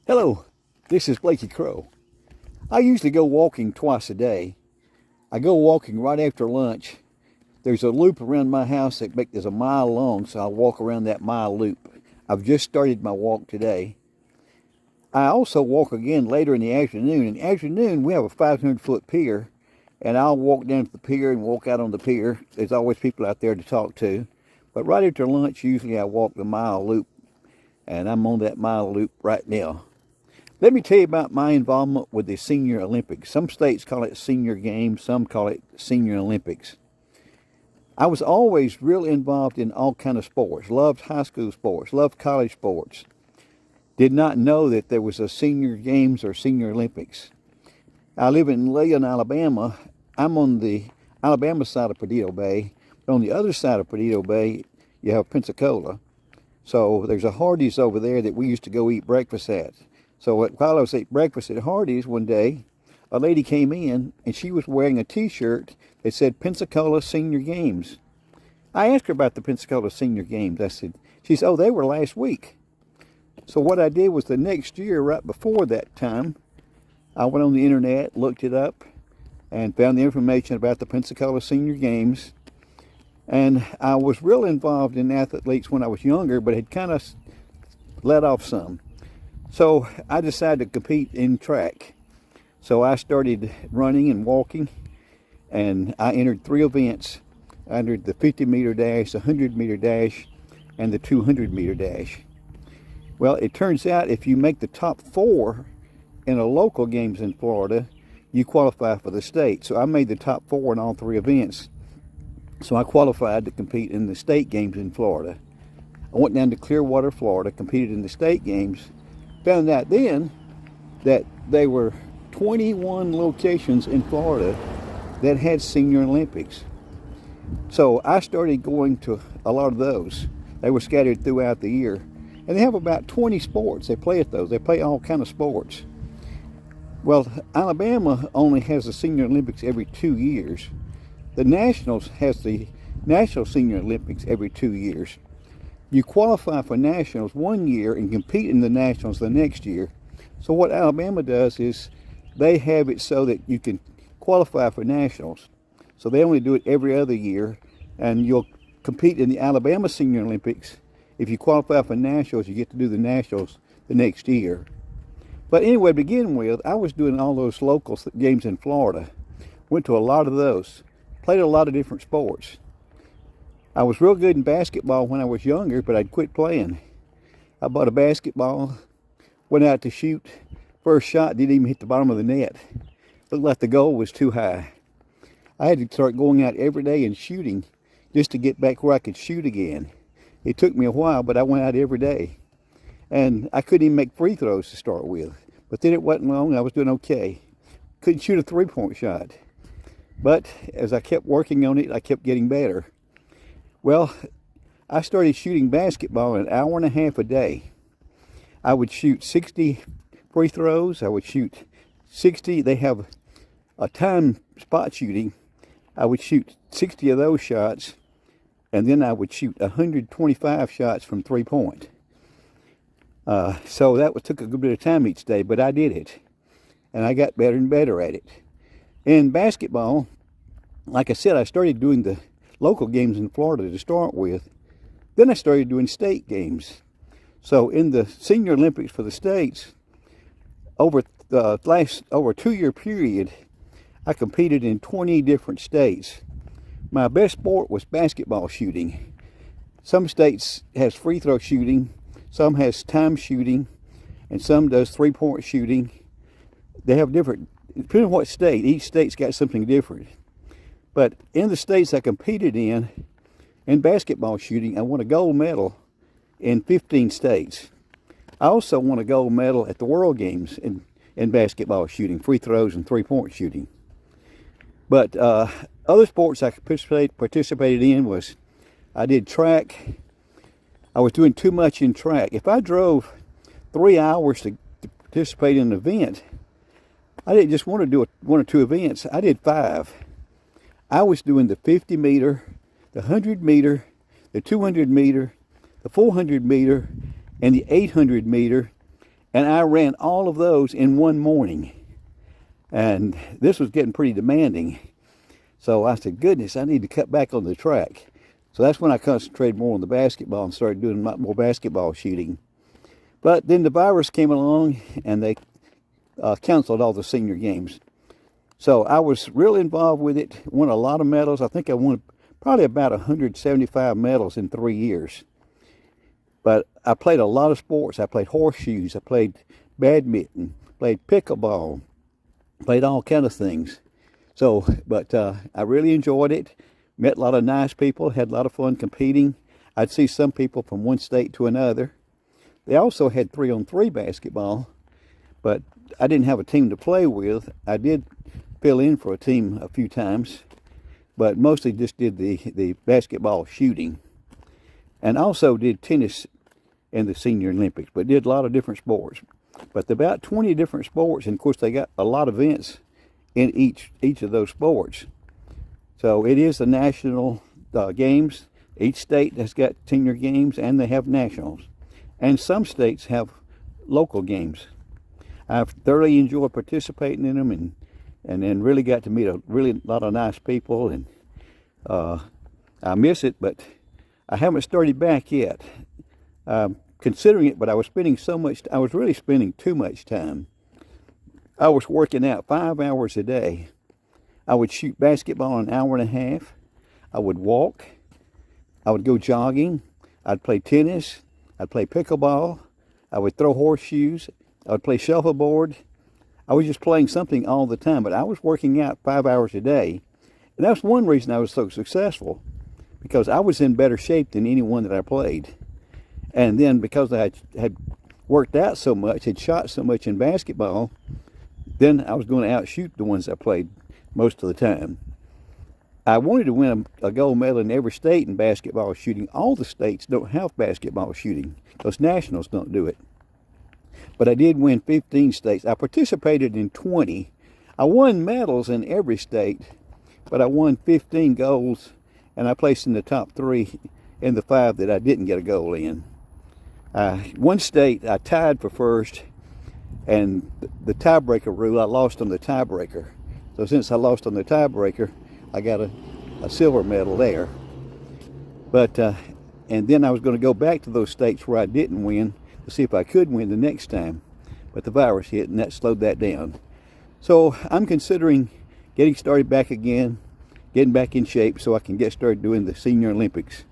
Hello, this is Blakey Crow. I usually go walking twice a day. I go walking right after lunch. There's a loop around my house that is a mile long, so I'll walk around that mile loop. I've just started my walk today. I also walk again later in the afternoon. In the afternoon, we have a 500-foot pier, and I'll walk down to the pier and walk out on the pier. There's always people out there to talk to. But right after lunch, usually I walk the mile loop, and I'm on that mile loop right now. Let me tell you about my involvement with the Senior Olympics. Some states call it Senior Games, some call it Senior Olympics. I was always real involved in all kind of sports. Loved high school sports, loved college sports. Did not know that there was a Senior Games or Senior Olympics. I live in Leon, Alabama. I'm on the Alabama side of Perdido Bay. But on the other side of Perdido Bay, you have Pensacola. So there's a Hardee's over there that we used to go eat breakfast at. So while I was eating breakfast at Hardee's one day, a lady came in and she was wearing a t-shirt that said Pensacola Senior Games. I asked her about the Pensacola Senior Games. She said, oh, they were last week. So what I did was the next year, right before that time, I went on the internet, looked it up, and found the information about the Pensacola Senior Games. And I was real involved in athletics when I was younger, but had kind of let off some. So I decided to compete in track. So I started running and walking, and I entered 3 events. I entered the 50-meter dash, the 100-meter dash, and the 200-meter dash. Well, it turns out if you make the top 4 in a local games in Florida, you qualify for the state. So I made the top 4 in all 3 events. So I qualified to compete in the state games in Florida. I went down to Clearwater, Florida, competed in the state games. Found out then that there were 21 locations in Florida that had Senior Olympics. So I started going to a lot of those. They were scattered throughout the year. And they have about 20 sports they play at those. They play all kind of sports. Well, Alabama only has the Senior Olympics every 2 years. The Nationals has the National Senior Olympics every 2 years. You qualify for Nationals 1 year and compete in the Nationals the next year. So what Alabama does is they have it so that you can qualify for Nationals. So they only do it every other year, and you'll compete in the Alabama Senior Olympics. If you qualify for Nationals, you get to do the Nationals the next year. But anyway, to begin with, I was doing all those local games in Florida. Went to a lot of those. Played a lot of different sports. I was real good in basketball when I was younger, but I'd quit playing. I bought a basketball, went out to shoot. First shot didn't even hit the bottom of the net. Looked like the goal was too high. I had to start going out every day and shooting just to get back where I could shoot again. It took me a while, but I went out every day. And I couldn't even make free throws to start with. But then it wasn't long, I was doing okay. Couldn't shoot a three-point shot. But as I kept working on it, I kept getting better. Well, I started shooting basketball an hour and a half a day. I would shoot 60 free throws. I would shoot 60. They have a time spot shooting. I would shoot 60 of those shots, and then I would shoot 125 shots from three-point. So that took a good bit of time each day, but I did it. And I got better and better at it. In basketball, like I said, I started doing the local games in Florida to start with. Then I started doing state games. So in the Senior Olympics for the states, over the last 2-year period, I competed in 20 different states. My best sport was basketball shooting. Some states has free throw shooting, some has time shooting, and some does three-point shooting. They have different, depending on what state, each state's got something different. But in the states I competed in basketball shooting, I won a gold medal in 15 states. I also won a gold medal at the World Games in basketball shooting, free throws and three-point shooting. But other sports I participated in was, I did track. I was doing too much in track. If I drove 3 hours to participate in an event, I didn't just want to do 1 or 2 events. I did 5. I was doing the 50-meter, the 100-meter, the 200-meter, the 400-meter, and the 800-meter, And I ran all of those in one morning. And this was getting pretty demanding. So I said, goodness, I need to cut back on the track. So that's when I concentrated more on the basketball and started doing more basketball shooting. But then the virus came along and they canceled all the senior games. So I was really involved with it, won a lot of medals. I think I won probably about 175 medals in 3 years. But I played a lot of sports. I played horseshoes, I played badminton, played pickleball, played all kind of things. So, but I really enjoyed it. Met a lot of nice people, had a lot of fun competing. I'd see some people from one state to another. They also had 3-on-3 basketball, but I didn't have a team to play with. I did fill in for a team a few times, but mostly just did the basketball shooting. And also did tennis in the Senior Olympics, but did a lot of different sports. But about 20 different sports, and of course they got a lot of events in each of those sports. So it is the national games. Each state has got senior games and they have nationals. And some states have local games. I've thoroughly enjoyed participating in them and then really got to meet a lot of nice people. And I miss it, but I haven't started back yet. Considering it, but I was really spending too much time. I was working out 5 hours a day. I would shoot basketball an hour and a half. I would walk. I would go jogging. I'd play tennis. I'd play pickleball. I would throw horseshoes. I would play shuffleboard. I was just playing something all the time, but I was working out 5 hours a day. And that's one reason I was so successful, because I was in better shape than anyone that I played. And then because I had worked out so much, had shot so much in basketball, then I was going to outshoot the ones I played most of the time. I wanted to win a gold medal in every state in basketball shooting. All the states don't have basketball shooting. Those nationals don't do it. But I did win 15 states. I participated in 20. I won medals in every state, but I won 15 golds, and I placed in the top 3 in the 5 that I didn't get a gold in. One state I tied for first, and the tiebreaker rule, I lost on the tiebreaker. So since I lost on the tiebreaker, I got a silver medal there. But and then I was going to go back to those states where I didn't win to see if I could win the next time. But the virus hit and that slowed that down. So I'm considering getting started back again, getting back in shape so I can get started doing the Senior Olympics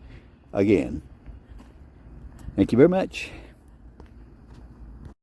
again. Thank you very much.